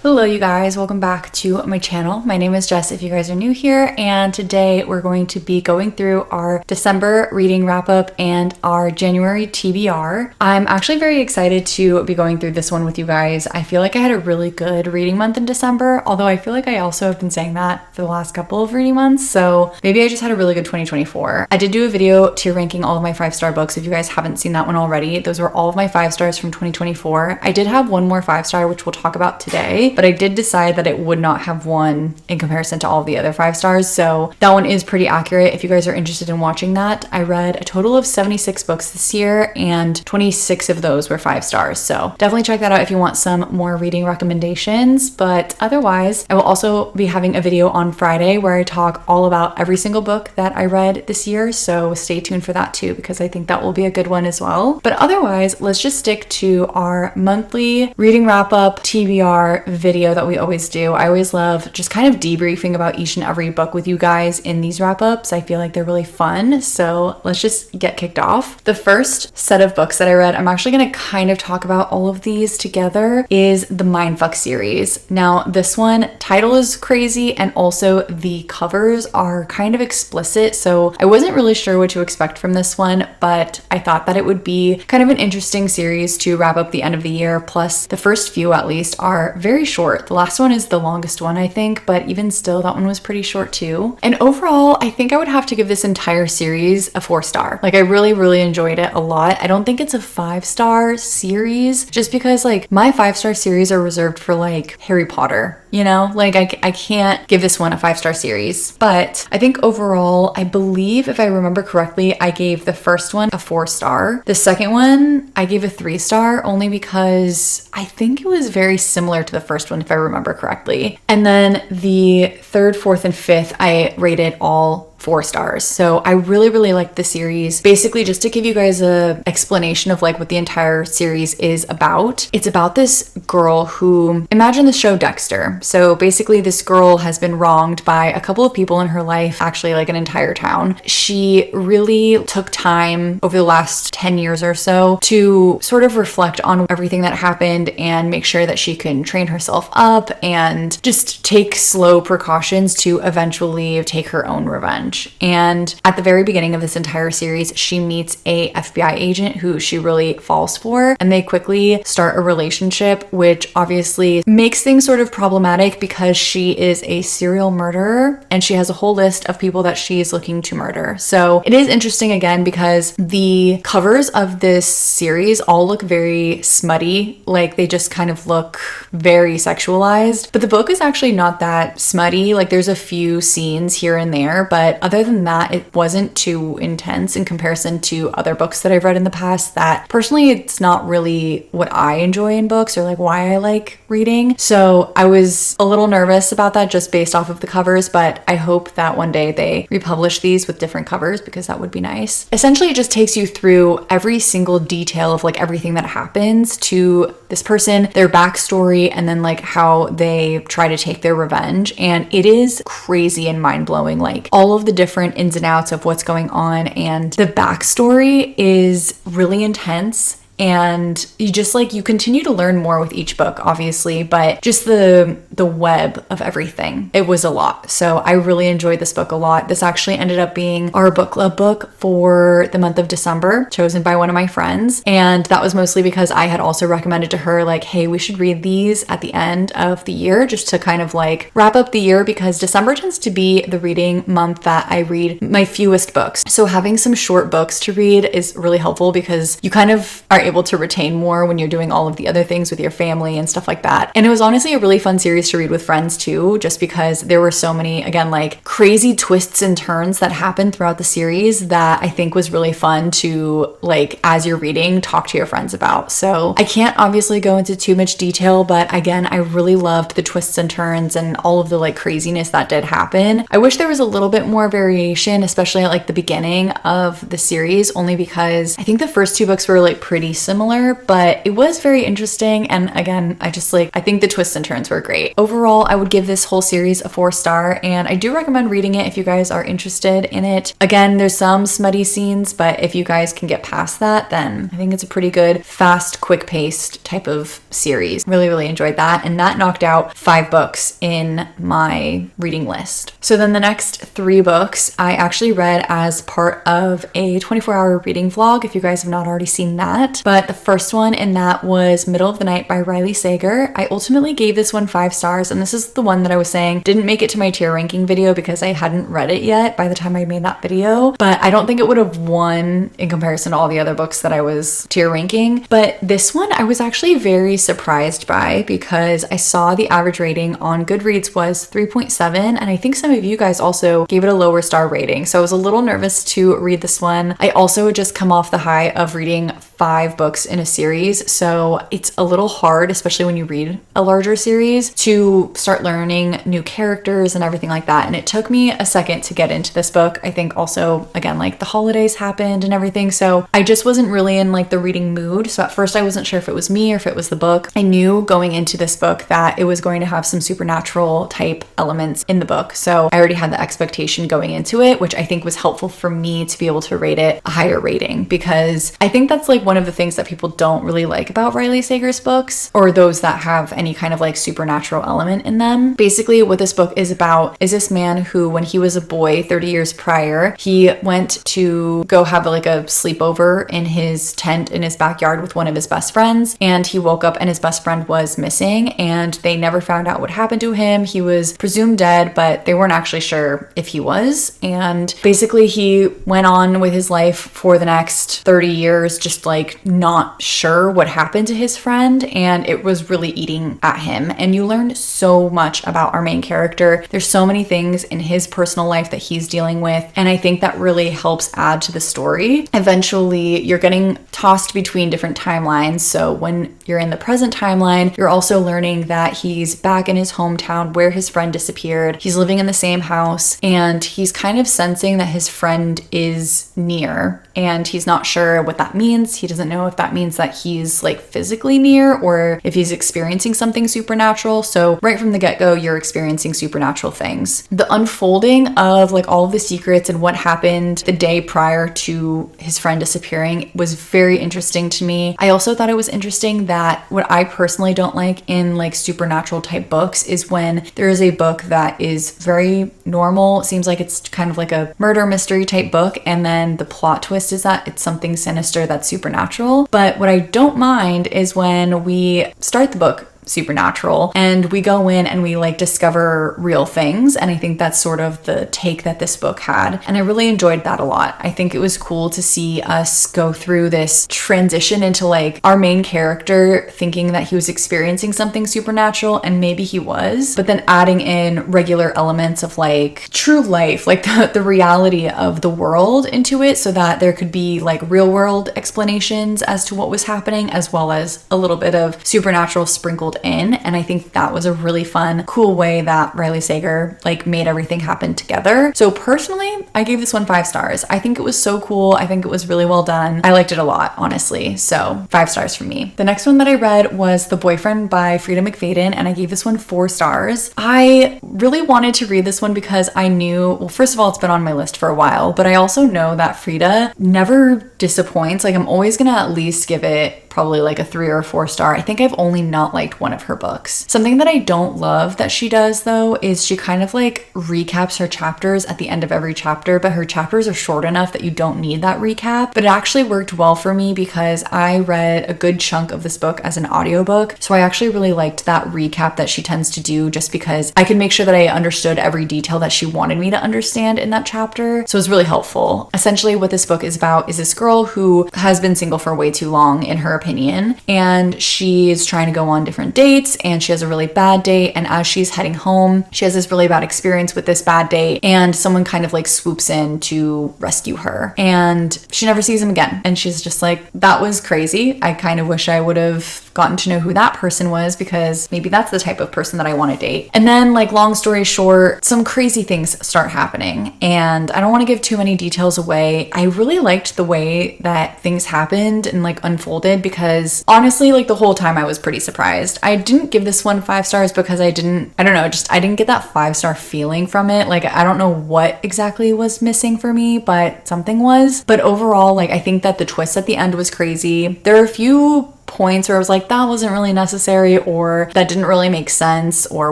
Hello you guys, welcome back to my channel. My name is Jess if you guys are new here, and today we're going to be going through our December reading wrap up and our January TBR. I'm actually very excited to be going through this one with you guys. I feel like I had a really good reading month in December, although I feel like I also have been saying that for the last couple of reading months, so maybe I just had a really good 2024. I did do a video tier ranking all of my 5-star books. If you guys haven't seen that one already, those were all of my 5 stars from 2024. I did have one more 5-star which we'll talk about today, but I did decide that it would not have one in comparison to all of the other 5 stars, so that one is pretty accurate if you guys are interested in watching that. I read a total of 76 books this year and 26 of those were 5 stars, so definitely check that out if you want some more reading recommendations. But otherwise, I will also be having a video on Friday where I talk all about every single book that I read this year, so stay tuned for that too because I think that will be a good one as well. But otherwise, let's just stick to our monthly reading wrap up TBR video that we always do. I always love just kind of debriefing about each and every book with you guys in these wrap ups. I feel like they're really fun, so let's just get kicked off. The first set of books that I read, I'm actually going to kind of talk about all of these together, is the Mindfuck series. Now this one, title is crazy and also the covers are kind of explicit, so I wasn't really sure what to expect from this one, but I thought that it would be kind of an interesting series to wrap up the end of the year. Plus the first few at least are very short. The last one is the longest one, I think, but even still, that one was pretty short too. And overall, I think I would have to give this entire series a 4-star. Like, I really enjoyed it a lot. I don't think it's a 5-star series, just because like my 5-star series are reserved for like Harry Potter, you know? Like I can't give this one a 5-star series. But I think overall, I believe if I remember correctly, I gave the first one a 4-star. The second one, I gave a 3-star only because I think it was very similar to the first one if I remember correctly. And then the third, fourth, and fifth, I rated all 4 stars. So I really liked the series. Basically, just to give you guys a explanation of like what the entire series is about. It's about this girl who, imagine the show Dexter. So basically this girl has been wronged by a couple of people in her life, actually like an entire town. She really took time over the last 10 years or so to sort of reflect on everything that happened and make sure that she can train herself up and just take slow precautions to eventually take her own revenge. And at the very beginning of this entire series, she meets a FBI agent who she really falls for, and they quickly start a relationship, which obviously makes things sort of problematic because she is a serial murderer and she has a whole list of people that she's looking to murder. So it is interesting again because the covers of this series all look very smutty, like they just kind of look very sexualized, but the book is actually not that smutty. Like there's a few scenes here and there, but other than that, it wasn't too intense in comparison to other books that I've read in the past that personally, it's not really what I enjoy in books or like why I like reading. So I was a little nervous about that just based off of the covers, but I hope that one day they republish these with different covers because that would be nice. Essentially, it just takes you through every single detail of like everything that happens to this person, their backstory, and then like how they try to take their revenge. And it is crazy and mind-blowing, like all of the different ins and outs of what's going on, and the backstory is really intense. And you just like, you continue to learn more with each book, obviously, but just the web of everything, it was a lot. So I really enjoyed this book a lot. This actually ended up being our book club book for the month of December, chosen by one of my friends. And that was mostly because I had also recommended to her like, hey, we should read these at the end of the year just to kind of like wrap up the year, because December tends to be the reading month that I read my fewest books. So having some short books to read is really helpful because you kind of are able to retain more when you're doing all of the other things with your family and stuff like that. And it was honestly a really fun series to read with friends too, just because there were so many, again, like crazy twists and turns that happened throughout the series that I think was really fun to like, as you're reading, talk to your friends about. So I can't obviously go into too much detail, but again, I really loved the twists and turns and all of the like craziness that did happen. I wish there was a little bit more variation, especially at like the beginning of the series, only because I think the first 2 books were like pretty similar, but it was very interesting. And again, I think the twists and turns were great. Overall, I would give this whole series a 4-star, and I do recommend reading it if you guys are interested in it. Again, there's some smutty scenes, but if you guys can get past that, then I think it's a pretty good, fast, quick-paced type of series. Really, really enjoyed that, and that knocked out 5 books in my reading list. So then the next 3 books I actually read as part of a 24-hour reading vlog, if you guys have not already seen that. But the first one in that was Middle of the Night by Riley Sager. I ultimately gave this one 5 stars, and this is the one that I was saying didn't make it to my tier ranking video because I hadn't read it yet by the time I made that video, but I don't think it would have won in comparison to all the other books that I was tier ranking. But this one I was actually very surprised by because I saw the average rating on Goodreads was 3.7, and I think some of you guys also gave it a lower star rating, so I was a little nervous to read this one. I also had just come off the high of reading 5 books in a series, so it's a little hard, especially when you read a larger series, to start learning new characters and everything like that. And it took me a second to get into this book. I think also, again, like the holidays happened and everything, so I just wasn't really in like the reading mood. So at first I wasn't sure if it was me or if it was the book. I knew going into this book that it was going to have some supernatural type elements in the book, so I already had the expectation going into it, which I think was helpful for me to be able to rate it a higher rating, because I think that's like one of the things that people don't really like about Riley Sager's books, or those that have any kind of like supernatural element in them. Basically what this book is about is this man who, when he was a boy 30 years prior, he went to go have like a sleepover in his tent in his backyard with one of his best friends, and he woke up and his best friend was missing, and they never found out what happened to him. He was presumed dead, but they weren't actually sure if he was. And basically he went on with his life for the next 30 years just like not sure what happened to his friend, and it was really eating at him. And you learn so much about our main character. There's so many things in his personal life that he's dealing with, and I think that really helps add to the story. Eventually you're getting tossed between different timelines, so when you're in the present timeline, you're also learning that he's back in his hometown where his friend disappeared. He's living in the same house, and he's kind of sensing that his friend is near, and he's not sure what that means. He doesn't know if that means that he's like physically near or if he's experiencing something supernatural. So right from the get-go, you're experiencing supernatural things. The unfolding of like all of the secrets and what happened the day prior to his friend disappearing was very interesting to me. I also thought it was interesting that what I personally don't like in like supernatural type books is when there is a book that is very normal. It seems like it's kind of like a murder mystery type book, and then the plot twist is that it's something sinister that's supernatural. But what I don't mind is when we start the book supernatural and we go in and we like discover real things, and I think that's sort of the take that this book had, and I really enjoyed that a lot. I think it was cool to see us go through this transition into like our main character thinking that he was experiencing something supernatural, and maybe he was, but then adding in regular elements of like true life, like the reality of the world into it, so that there could be like real world explanations as to what was happening, as well as a little bit of supernatural sprinkled in. And I think that was a really fun, cool way that Riley Sager like made everything happen together. So personally, I gave this one 5 stars. I think it was so cool. I think it was really well done. I liked it a lot, honestly. So 5 stars for me. The next one that I read was The Boyfriend by Frida McFadden, and I gave this one 4 stars. I really wanted to read this one because I knew, well, first of all, it's been on my list for a while, but I also know that Frida never disappoints. Like I'm always gonna at least give it probably like a 3 or a 4 star. I think I've only not liked one of her books. Something that I don't love that she does though is she kind of like recaps her chapters at the end of every chapter, but her chapters are short enough that you don't need that recap. But it actually worked well for me because I read a good chunk of this book as an audiobook. So I actually really liked that recap that she tends to do, just because I could make sure that I understood every detail that she wanted me to understand in that chapter. So it was really helpful. Essentially what this book is about is this girl who has been single for way too long, in her opinion, and she's trying to go on different dates, and she has a really bad date, and as she's heading home she has this really bad experience with this bad date, and someone kind of like swoops in to rescue her, and she never sees him again, and she's just like, that was crazy. I kind of wish I would have gotten to know who that person was, because maybe that's the type of person that I want to date. And then, like, long story short, some crazy things start happening, and I don't want to give too many details away. I really liked the way that things happened and like unfolded, because honestly, like, the whole time I was pretty surprised. I didn't give this one 5 stars because I didn't get that 5-star feeling from it. Like, I don't know what exactly was missing for me, but something was. But overall, like, I think that the twist at the end was crazy. There are a few points where I was like, that wasn't really necessary, or that didn't really make sense, or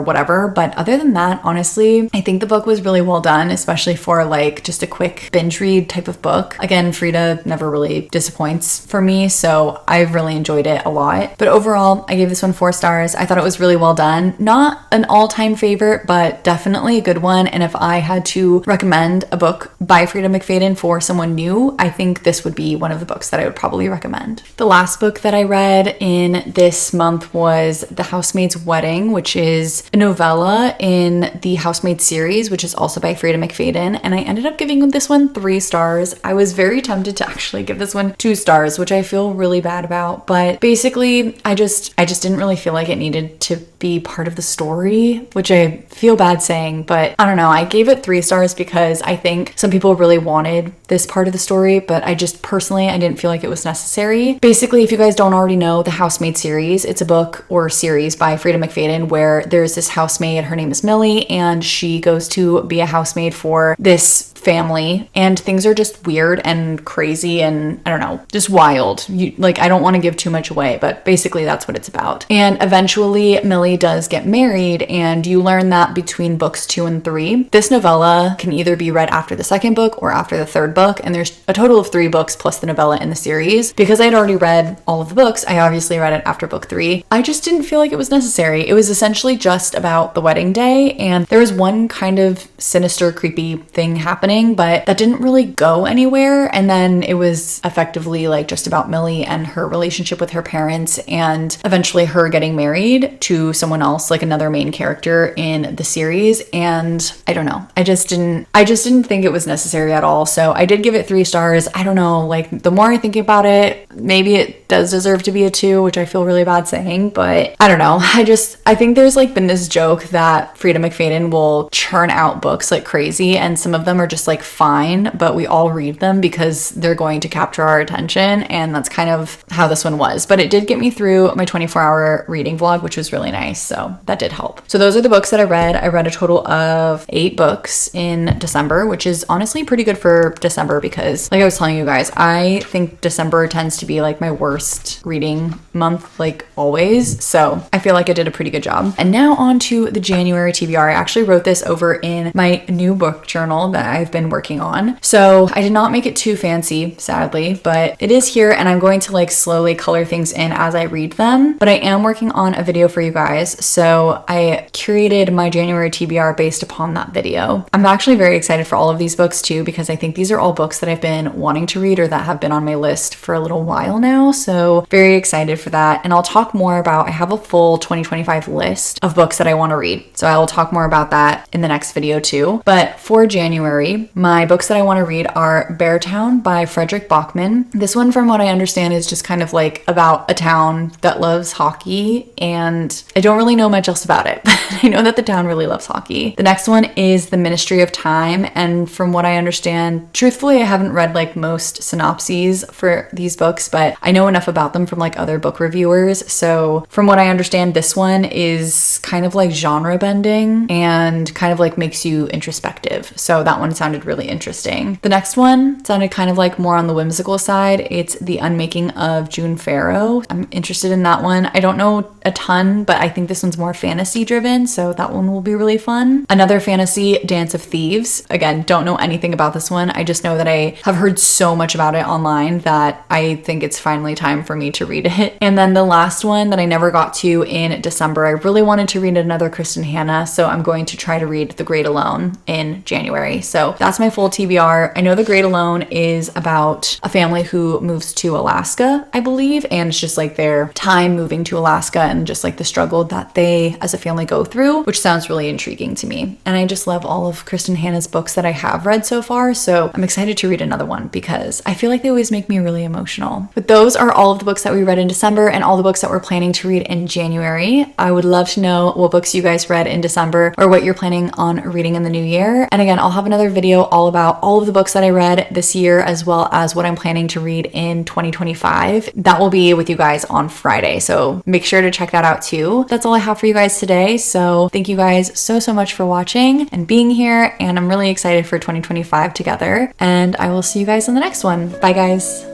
whatever. But other than that, honestly, I think the book was really well done, especially for like just a quick binge read type of book. Again, Frida never really disappoints for me, so I've really enjoyed it a lot. But overall, I gave this one 4 stars. I thought it was really well done. Not an all-time favorite, but definitely a good one. And if I had to recommend a book by Frida McFadden for someone new, I think this would be one of the books that I would probably recommend. The last book that I read in this month was The Housemaid's Wedding, which is a novella in the Housemaid series, which is also by Frida McFadden, and I ended up giving this one 3 stars. I was very tempted to actually give this one 2 stars, which I feel really bad about, but basically I just didn't really feel like it needed to be part of the story, which I feel bad saying, but I don't know. I gave it 3 stars because I think some people really wanted this part of the story, but I just personally, I didn't feel like it was necessary. Basically, if you guys don't already know the Housemaid series, it's a book or series by Frida McFadden where there's this housemaid, her name is Millie, and she goes to be a housemaid for this family, and things are just weird and crazy and I don't know, just wild. I don't want to give too much away, but basically that's what it's about. And eventually Millie does get married, and you learn that between books 2 and 3. This novella can either be read after the second book or after the third book, and there's a total of 3 books plus the novella in the series. Because I'd already read all of the books, I obviously read it after book 3. I just didn't feel like it was necessary. It was essentially just about the wedding day, and there was one kind of sinister, creepy thing happening, but that didn't really go anywhere. And then it was effectively like just about Millie and her relationship with her parents, and eventually her getting married to someone else, like another main character in the series. And I don't know, I just didn't think it was necessary at all. So I did give it 3 stars. I don't know, like, the more I think about it, maybe it does deserve to be a 2, which I feel really bad saying, but I don't know. I think there's like been this joke that Frida McFadden will churn out books like crazy, and some of them are just like fine, but we all read them because they're going to capture our attention, and that's kind of how this one was. But it did get me through my 24-hour reading vlog, which was really nice, so that did help. So those are the books that I read. I read a total of 8 books in December, which is honestly pretty good for December, because like I was telling you guys, I think December tends to be like my worst reading month, like always, so I feel like I did a pretty good job. And now on to the January TBR. I actually wrote this over in my new book journal that I've been working on. So I did not make it too fancy, sadly, but it is here, and I'm going to like slowly color things in as I read them. But I am working on a video for you guys, so I curated my January TBR based upon that video. I'm actually very excited for all of these books too, because I think these are all books that I've been wanting to read or that have been on my list for a little while now, so very excited for that. And I'll talk more about, I have a full 2025 list of books that I want to read, so I will talk more about that in the next video too. But for January, my books that I want to read are Beartown by Frederick Bachman. This one, from what I understand, is just kind of like about a town that loves hockey, and I don't really know much else about it, but I know that the town really loves hockey. The next one is The Ministry of Time, and from what I understand, truthfully, I haven't read like most synopses for these books, but I know enough about them from like other book reviewers. So from what I understand, this one is kind of like genre bending and kind of like makes you introspective. So that one sounded really interesting. The next one sounded kind of like more on the whimsical side. It's The Unmaking of June Farrow. I'm interested in that one. I don't know a ton, but I think this one's more fantasy driven, so that one will be really fun. Another fantasy, Dance of Thieves. Again, don't know anything about this one. I just know that I have heard so much about it online that I think it's finally time for me to read it. And then the last one that I never got to in December, I really wanted to read another Kristen Hanna, so I'm going to try to read The Great Alone in January. So that's my full TBR. I know The Great Alone is about a family who moves to Alaska, I believe, and it's just like their time moving to Alaska and just like the struggle that they as a family go through, which sounds really intriguing to me. And I just love all of Kristen Hanna's books that I have read so far, so I'm excited to read another one because I feel like they always make me really emotional. But those are all of the books that we read in December and all the books that we're planning to read in January. I would love to know what books you guys read in December or what you're planning on reading in the new year. And again, I'll have another video all about all of the books that I read this year as well as what I'm planning to read in 2025. That will be with you guys on Friday, so make sure to check that out too. That's all I have for you guys today, so thank you guys so much for watching and being here, and I'm really excited for 2025 together, and I will see you guys in the next one. Bye guys.